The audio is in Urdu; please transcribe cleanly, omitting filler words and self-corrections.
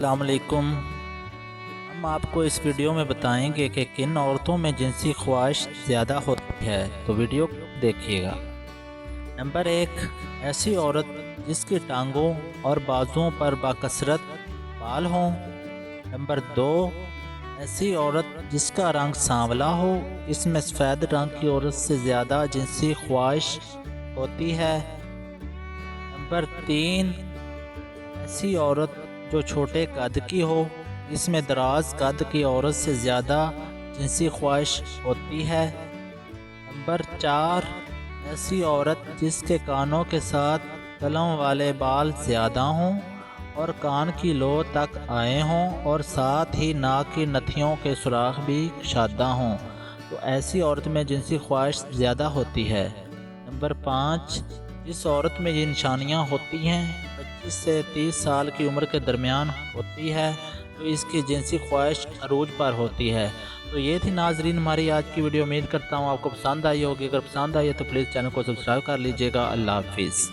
السلام علیکم۔ ہم آپ کو اس ویڈیو میں بتائیں گے کہ کن عورتوں میں جنسی خواہش زیادہ ہوتی ہے، تو ویڈیو دیکھیے گا۔ نمبر 1، ایسی عورت جس کی ٹانگوں اور بازوؤں پر باکثرت بال ہوں۔ نمبر 2، ایسی عورت جس کا رنگ سانولا ہو، اس میں سفید رنگ کی عورت سے زیادہ جنسی خواہش ہوتی ہے۔ نمبر 3، ایسی عورت جو چھوٹے قد کی ہو، اس میں دراز قد کی عورت سے زیادہ جنسی خواہش ہوتی ہے۔ نمبر 4، ایسی عورت جس کے کانوں کے ساتھ قلم والے بال زیادہ ہوں اور کان کی لو تک آئے ہوں اور ساتھ ہی ناک کی نتھیوں کے سوراخ بھی کشادہ ہوں، تو ایسی عورت میں جنسی خواہش زیادہ ہوتی ہے۔ نمبر 5، جس عورت میں یہ نشانیاں ہوتی ہیں 25 سے 30 سال کی عمر کے درمیان ہوتی ہے، تو اس کی جنسی خواہش عروج پر ہوتی ہے۔ تو یہ تھی ناظرین ہماری آج کی ویڈیو، امید کرتا ہوں آپ کو پسند آئی ہوگی۔ اگر پسند آئی ہے تو پلیز چینل کو سبسکرائب کر لیجیے گا۔ اللہ حافظ۔